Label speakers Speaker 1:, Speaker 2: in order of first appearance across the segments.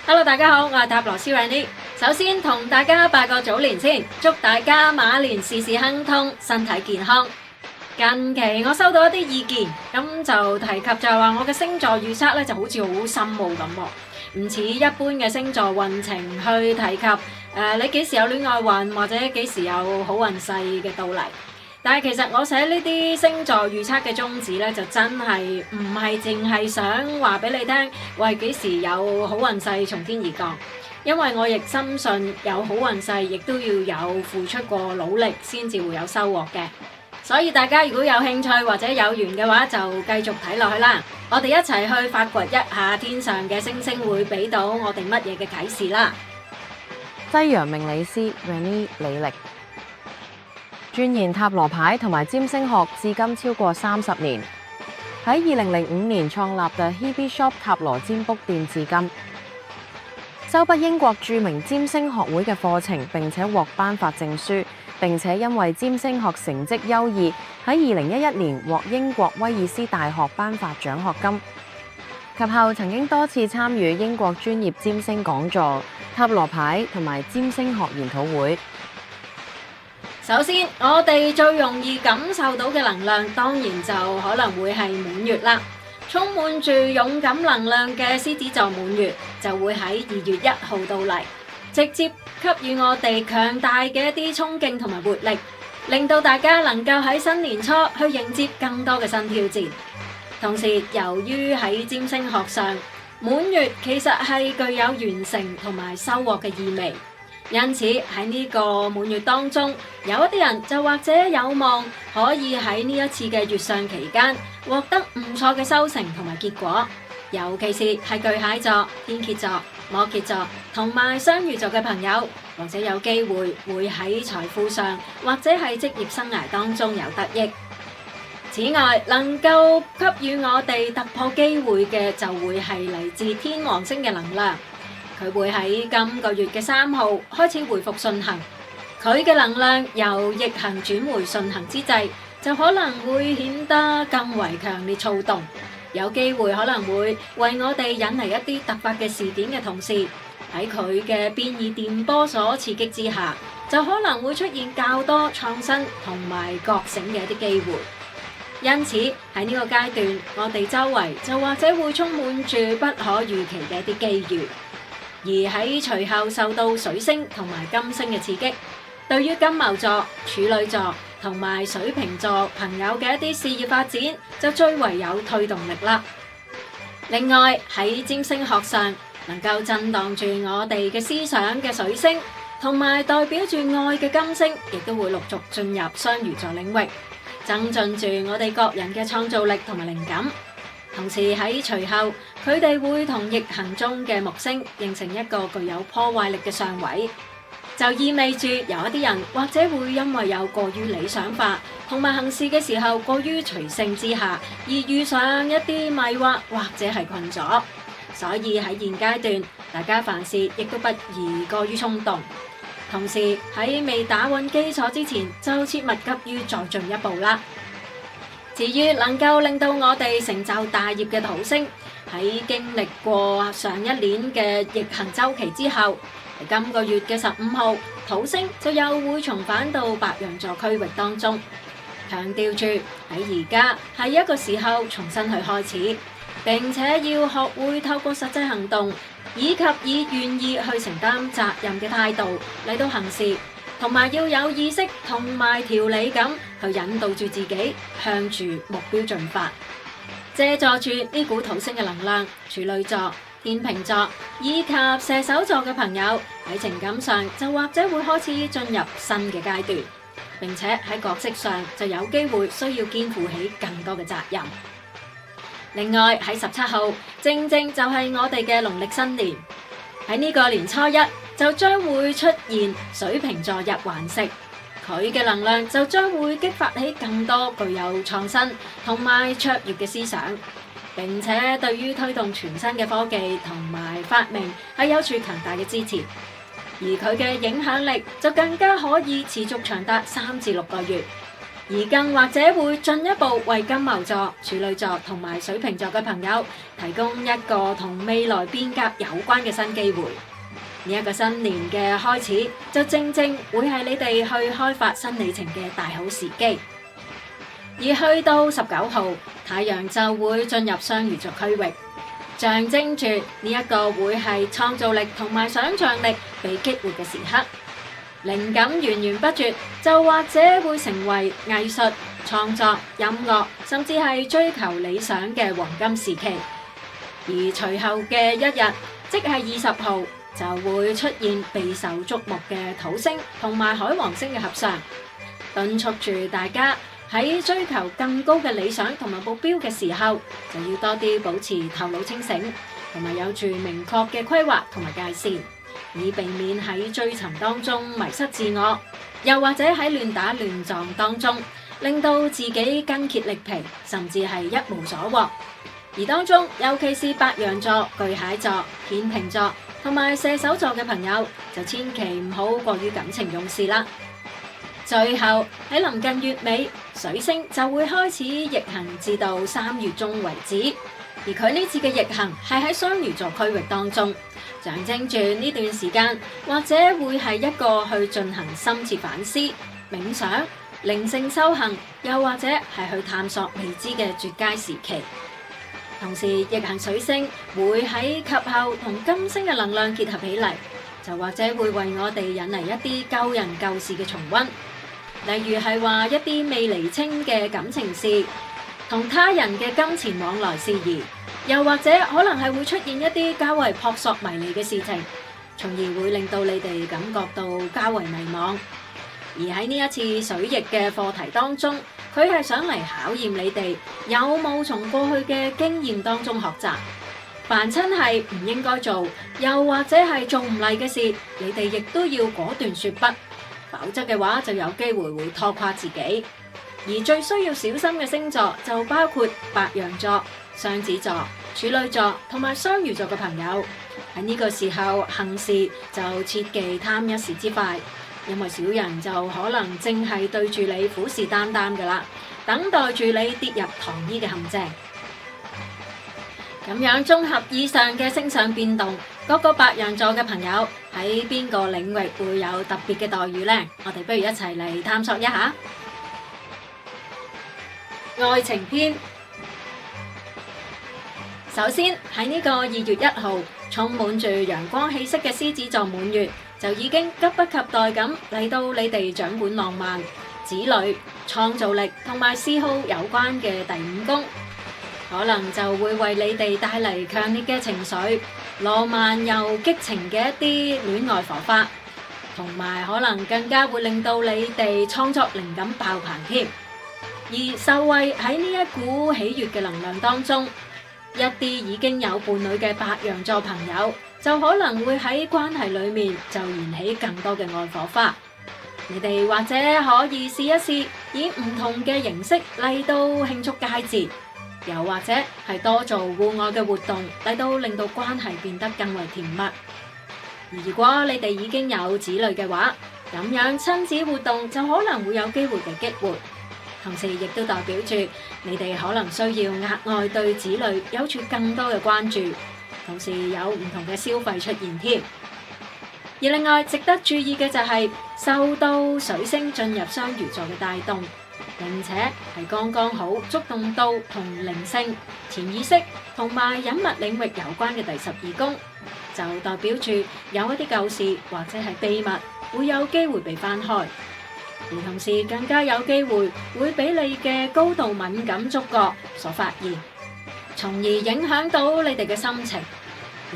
Speaker 1: Hello，大家好，我係塔羅斯 Randy。首先同大家拜個早年先，祝大家馬年事事亨通，身體健康。近期我收到一啲意見，咁就提及就係話我嘅星座預測咧就好似好深奧咁，唔似一般嘅星座運程去提及你幾時有戀愛運或者幾時有好運勢嘅到嚟。但係其實我寫呢啲星座預測嘅宗旨咧，就真係唔係淨係想話俾你聽，喂幾時有好運勢從天而降，因為我亦深信有好運勢，亦都要有付出過努力先至會有收穫嘅。所以大家如果有興趣或者有緣嘅話，就繼續睇落去啦。我哋一齊去發掘一下天上嘅星星會俾到我哋乜嘢嘅啟示啦。
Speaker 2: 西洋命理師 Rennie 李力鑽研塔羅牌同埋占星學至今超過30年，喺2005年創立嘅 Hebe Shop 塔羅占卜店至今，修畢英國著名占星學會嘅課程，並且獲頒發證書，並且因為占星學成績優異，喺2011年獲英國威爾斯大學頒發獎學金。及後曾經多次參與英國專業占星講座、塔羅牌同埋占星學研討會。
Speaker 1: 首先，我哋最容易感受到嘅能量，當然就可能會係滿月啦。充滿住勇敢能量嘅獅子座滿月，就會喺2月1號到嚟，直接給予我哋強大嘅一啲衝勁同埋活力，令到大家能夠喺新年初去迎接更多嘅新挑戰。同時，由於喺占星學上，滿月其實係具有完成同埋收穫嘅意味。因此喺呢個滿月當中，有一啲人就或者有望可以喺呢一次嘅月相期間獲得唔錯嘅收成同埋結果，尤其是係巨蟹座、天蠍座、摩羯座同埋雙魚座嘅朋友，或者有機會會喺財富上或者係職業生涯當中有得益。此外，能夠給予我哋突破機會嘅就會係嚟自天王星嘅能量。佢會喺今個月嘅3號開始回復順行，佢嘅能量由逆行轉回順行之際，就可能會顯得更為強烈躁動，有機會可能會為我哋引嚟一啲突發嘅事件嘅同時，喺佢嘅變異電波所刺激之下，就可能會出現較多創新同埋覺醒嘅一啲機會。因此喺呢個階段，我哋周圍就或者會充滿住不可預期嘅一啲機遇。而喺隨後受到水星同埋金星嘅刺激，對於金牛座、處女座同埋水瓶座朋友嘅一啲事業發展就最為有推動力啦。另外喺占星學上，能夠震盪住我哋嘅思想嘅水星同埋代表住愛嘅金星，亦都會陸續進入雙魚座領域，增進住我哋各人嘅創造力同埋靈感。同時喺隨後，佢哋會同逆行中嘅木星形成一個具有破壞力嘅相位，就意味住有一啲人或者會因為有過於理想化，同埋行事嘅時候過於隨性之下，而遇上一啲迷惑或者係困阻。所以喺現階段，大家凡事亦都不宜過於衝動。同時喺未打穩基礎之前，就切勿急於再進一步啦。至於能夠令到我哋成就大業嘅土星，喺經歷過上一年嘅逆行週期之後，今個月嘅15號，土星就又會重返到白羊座區域當中，強調住喺而家係一個時候重新去開始，並且要學會透過實際行動，以及以願意去承擔責任嘅態度嚟到行事。同埋要有意識同埋條理咁去引導住自己向住目標進發，借助住呢股土星嘅能量，處女座、天秤座以及射手座嘅朋友喺情感上就或者會開始進入新嘅階段，並且喺角色上就有機會需要肩負起更多嘅責任。另外喺17號，正正就係我哋嘅農曆新年，喺呢個年初一，就將會出現水瓶座入環食，佢嘅能量就將會激發起更多具有創新同埋卓越嘅思想，並且對於推動全新嘅科技同埋發明係有住強大嘅支持，而佢嘅影響力就更加可以持續長達3至6個月。而而更或者會進一步為金牛座、處女座同埋水瓶座嘅朋友提供一個同未來變革有關嘅新機會。呢一個新年嘅開始，就正正會係你哋去開發新里程嘅大好時機。而去到19號，太陽就會進入雙魚座區域，象徵住呢一個會係創造力同埋想象力被激活嘅時刻。靈感源源不絕，就或者會成為藝術創作、音樂，甚至係追求理想嘅黃金時期。而隨後嘅一日，即係20號，就會出現備受矚目嘅土星同埋海王星嘅合相，敦促住大家喺追求更高嘅理想同埋目標嘅時候，就要多啲保持頭腦清醒，同埋有住明確嘅規劃同埋界線，以避免喺追尋當中迷失自我，又或者喺亂打亂撞當中令到自己筋竭力疲，甚至係一無所獲。而當中尤其是白羊座、巨蟹座、天秤座同埋射手座嘅朋友，就千祈唔好過於感情用事啦。最後喺臨近月尾，水星就會開始逆行至到3月中為止，而佢呢次嘅逆行係喺雙魚座區域當中，象徵住呢段時間或者會係一個去進行深切反思、冥想、靈性修行，又或者係去探索未知嘅絕佳時期。同時逆行水星會喺及後同金星嘅能量結合起嚟，就或者會為我哋引嚟一啲舊人舊事嘅重溫，例如係話一啲未釐清嘅感情事，同他人嘅金錢往來事宜，又或者可能係會出現一啲較為撲朔迷離嘅事情，從而會令到你哋感覺到較為迷茫。而喺呢一次水逆嘅課題當中，佢係想嚟考驗你哋有冇從過去嘅經驗當中學習。凡親係唔應該做，又或者係做唔嚟嘅事，你哋亦都要果斷說不，否則嘅話就有機會會拖垮自己。而最需要小心嘅星座就包括白羊座、雙子座、處女座同埋雙魚座嘅朋友。喺呢個時候行事就切忌貪一時之快，因為小人就可能正係對住你虎視眈眈噶啦，等待住你跌入糖衣嘅陷阱。咁樣綜合以上嘅星象變動，各個白羊座嘅朋友喺邊個領域會有特別嘅待遇呢？我哋不如一齊嚟探索一下。愛情篇，首先喺呢個2月1號，充滿住陽光氣息嘅獅子座滿月，就已經急不及待咁嚟到你哋掌管浪漫、子女、創造力同埋嗜好有關嘅第5宮，可能就會為你哋帶嚟強烈嘅情緒、浪漫又激情嘅一啲戀愛火花，同埋可能更加會令到你哋創作靈感爆棚添。而受惠喺呢一股喜悅嘅能量當中，一啲已經有伴侶嘅白羊座朋友就可能會喺關係裏面就燃起更多嘅愛火花。你哋或者可以試一試以唔同嘅形式嚟到慶祝佳節，又或者係多做戶外嘅活動嚟到令到關係變得更為甜蜜。如果你哋已經有子女嘅話，咁樣親子活動就可能會有機會被激活，同時亦都代表住你哋可能需要額外對子女有住更多嘅關注，同時有唔同嘅消費出現添。而另外值得注意嘅就係受到水星進入雙魚座嘅帶動，並且係剛剛好觸動到同靈性、潛意識同埋隱密領域有關嘅第12宮，就代表住有一啲舊事或者係秘密會有機會被翻開，而同時更加有機會會俾你嘅高度敏感觸覺所發現，從而影響到你哋嘅心情。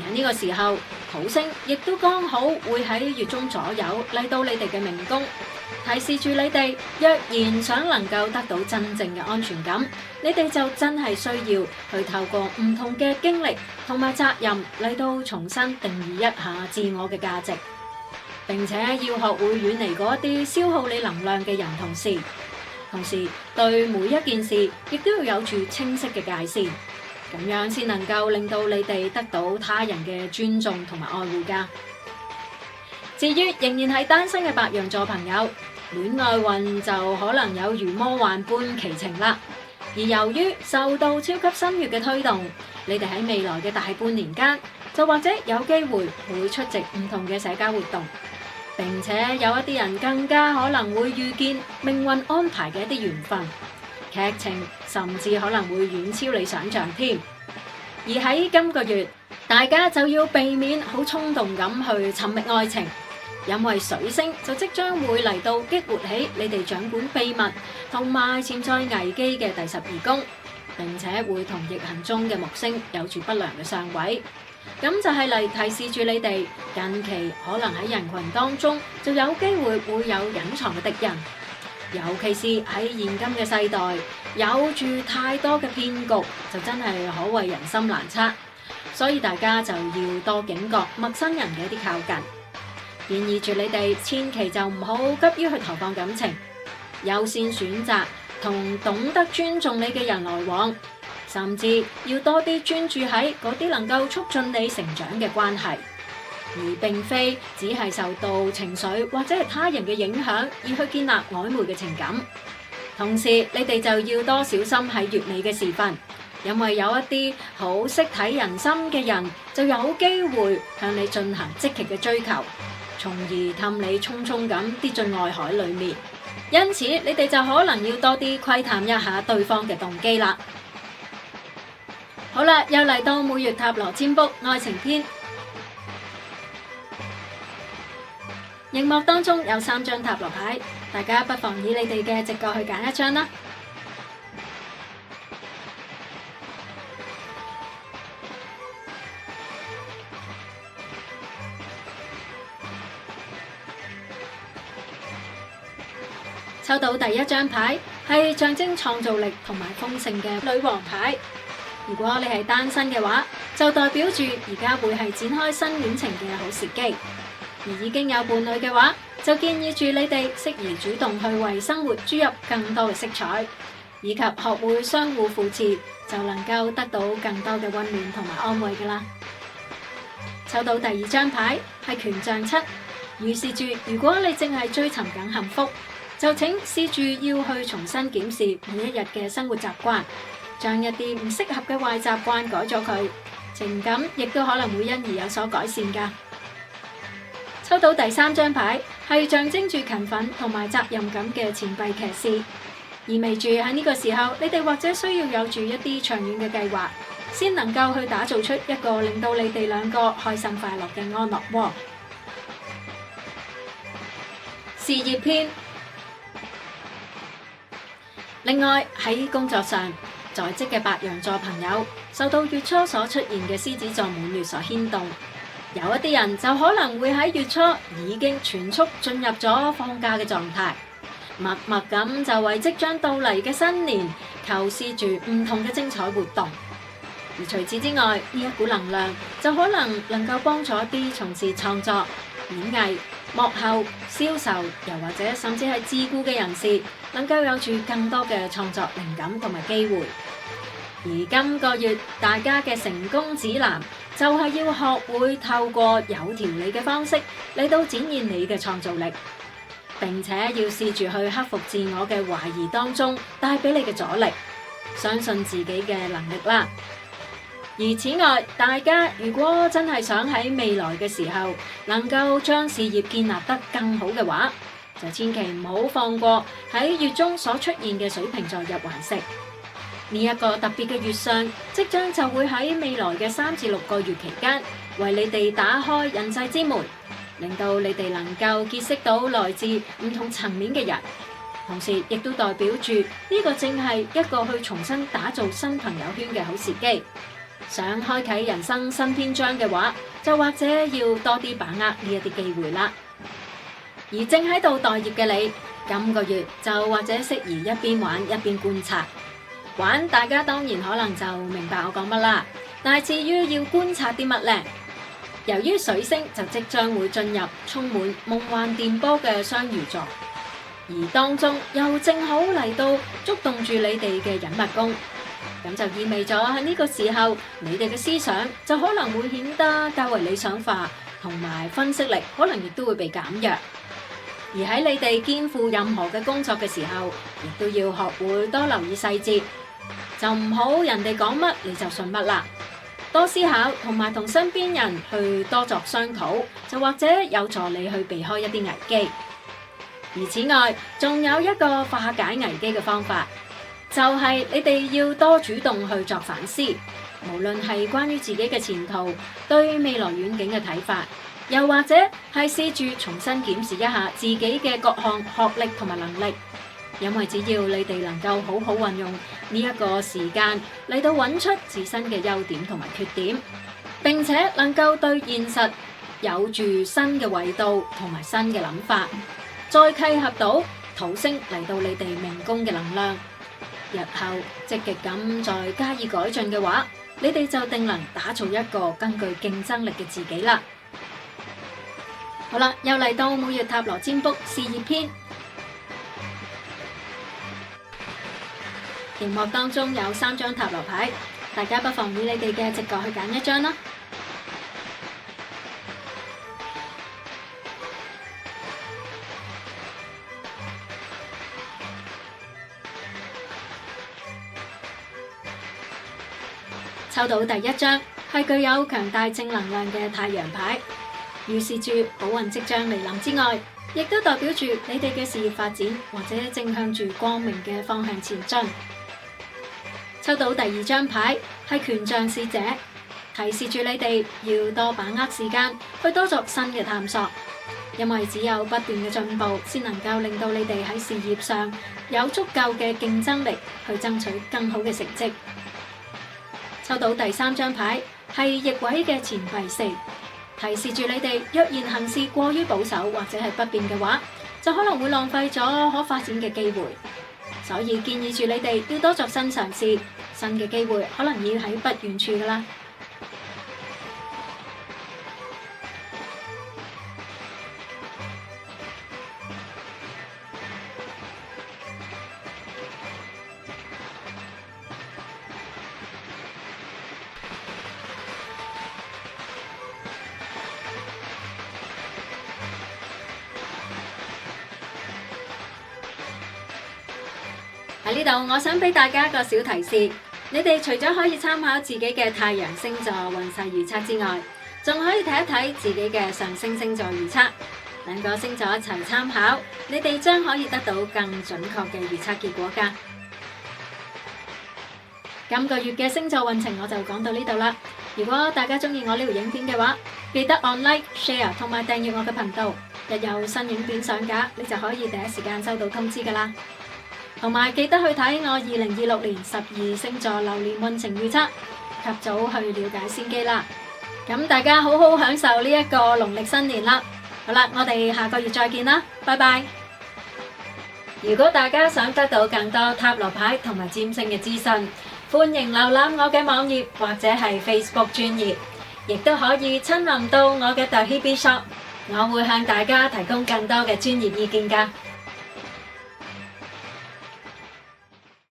Speaker 1: 而喺呢個時候，土星亦都剛好會喺月中左右嚟到你哋嘅命宮，提示住你哋若然想能夠得到真正嘅安全感，你哋就真係需要去透過唔同嘅經歷同埋責任嚟到重新定義一下自我嘅價值，並且要學會遠離嗰一啲消耗你能量嘅人同事，同時對每一件事亦都要有住清晰嘅界線，咁樣先能夠令到你哋得到他人嘅尊重同埋愛護㗎。至於仍然係單身嘅白羊座朋友，戀愛運就可能有如魔幻般奇情啦。而由於受到超級新月嘅推動，你哋喺未來嘅大半年間，就或者有機會會出席唔同嘅社交活動，並且有一啲人更加可能會遇見命運安排嘅一啲緣分，劇情甚至可能會遠超你想象添。而喺今個月，大家就要避免好衝動咁去尋覓愛情，因為水星就即將會嚟到激活起你哋掌管秘密同埋潛在危機嘅第12宮，並且會同逆行中嘅木星有住不良嘅相位，咁就係嚟提示住你哋近期可能喺人群當中就有機會有隱藏嘅敵人，尤其是喺現今嘅世代，有住太多嘅騙局，就真係可謂人心難測，所以大家就要多警覺陌生人嘅一啲靠近。建議住你哋千祈就唔好急於去投放感情，優先選擇同懂得尊重你嘅人來往，甚至要多啲專注喺嗰啲能夠促進你成長嘅關係，而並非只係受到情緒或者係他人嘅影響而去建立曖昧嘅情感。同時，你哋就要多小心喺月尾嘅時分，因為有一啲好識睇人心嘅人就有機會向你進行積極嘅追求，從而氹你匆匆咁跌進愛海裏面。因此，你哋就可能要多啲窺探一下對方嘅動機啦。好啦，又嚟到每月塔羅占卜愛情篇。熒幕當中有3張塔羅牌，大家不妨以你哋嘅直覺去揀一張啦。抽到第一張牌係象徵創造力同埋豐盛嘅女王牌。如果你係單身嘅話，就代表住而家會係展開新戀情嘅好時機；而已經有伴侶嘅話，就建議住你哋適宜主動去為生活注入更多嘅色彩，以及學會相互扶持，就能夠得到更多嘅溫暖同埋安慰㗎喇。抽到第二張牌係權杖7，預示住如果你正係追尋緊幸福，就請試住要去重新檢視每一日嘅生活習慣，將一啲唔適合嘅壞習慣改咗佢，情感亦都可能會因而有所改善㗎。抽到第3張牌係象徵住勤奮同埋責任感嘅錢幣騎士，意味住喺呢個時候，你哋或者需要有住一啲長遠嘅計劃，先能夠去打造出一個令到你哋兩個開心快樂嘅安樂窩。事業篇。另外喺工作上，在職嘅白羊座朋友受到月初所出現嘅獅子座滿月所牽動，有一啲人就可能會喺月初已經全速進入咗放假嘅狀態，默默咁就為即將到嚟嘅新年構思住唔同嘅精彩活動。而除此之外，呢一股能量就可能夠幫助一啲從事創作、演藝、幕後、銷售，又或者甚至係自僱嘅人士，能夠有住更多嘅創作靈感同埋機會。而今個月大家嘅成功指南就係要學會透過有條理嘅方式嚟到展現你嘅創造力，並且要試住去克服自我嘅懷疑當中帶俾你嘅阻力，相信自己嘅能力啦。而此外，大家如果真係想喺未來嘅時候能夠將事業建立得更好嘅話，就千祈唔好放過喺月中所出現嘅水瓶座入環食。呢一個特別嘅月相，即將就會喺未來嘅3至6個月期間，為你哋打開人際之門，令到你哋能夠結識到來自唔同層面嘅人。同時，亦都代表住呢個正係一個去重新打造新朋友圈嘅好時機。想開啟人生新篇章嘅話，就或者要多啲把握呢一啲機會啦。而正喺度待業嘅你，今個月就或者適宜一邊玩一邊觀察。玩大家當然可能就明白我講乜啦，但係至於要觀察啲乜呢？由於水星就即將會進入充滿夢幻電波嘅雙魚座，而當中又正好嚟到觸動住你哋嘅隱密宮，咁就意味咗喺呢個時候，你哋嘅思想就可能會顯得較為理想化，同埋分析力可能亦都會被減弱。而喺你哋肩負任何嘅工作嘅時候，亦都要學會多留意細節，就唔好人哋講乜你就信乜啦。多思考同埋同身邊人去多作商討，就或者有助你去避開一啲危機。而此外，仲有一個化解危機嘅方法，就係你哋要多主動去作反思，無論係關於自己嘅前途、對未來遠景嘅睇法，又或者係試住重新檢視一下自己嘅各項學歷同埋能力。因為只要你哋能夠好好運用呢一個時間嚟到揾出自身嘅優點同埋缺點，並且能夠對現實有住新嘅維度同埋新嘅諗法，再契合到土星嚟到你哋命宮嘅能量，日後積極咁再加以改進嘅話，你哋就定能打造一個更具競爭力嘅自己啦。好啦，又嚟到每月塔羅占卜事業篇。熒幕當中有3張塔羅牌，大家不妨以你哋嘅直覺去揀一張啦。抽到第一張係具有強大正能量嘅太陽牌，預示住好運即將嚟臨之外，亦都代表住你哋嘅事業發展或者正向住光明嘅方向前進。抽到第2張牌係權杖侍者，提示住你哋要多把握時間去多作新嘅探索，因為只有不斷嘅進步，先能夠令到你哋喺事業上有足夠嘅競爭力去爭取更好嘅成績。抽到第3張牌係逆位嘅錢幣4，提示住你哋若然行事過於保守或者係不變嘅話，就可能會浪費咗可發展嘅機會。所以建議住你哋要多作新嘗試，新嘅機會可能已喺不遠處㗎喇。喺呢度，我想俾大家一個小提示，你哋除咗可以參考自己嘅太陽星座運勢預測之外，仲可以睇一睇自己嘅上升星座預測，2個星座一齊參考，你哋將可以得到更準確嘅預測結果㗎。今個月嘅星座運程我就講到呢度啦。如果大家中意我呢條影片嘅話，記得按 like、share 同埋訂閱我嘅頻道，一有新影片上架，你就可以第一時間收到通知㗎啦。同埋記得去睇我2026年12星座流年運程預測，及早去了解先機啦。咁大家好好享受呢一個農曆新年啦。好啦，我哋下個月再見啦，拜拜。如果大家想得到更多塔羅牌同埋占星嘅資訊，歡迎瀏覽我嘅網頁或者係 Facebook 專頁，亦都可以親臨到我嘅 The Hebe Shop，我會向大家提供更多嘅專業意見㗎。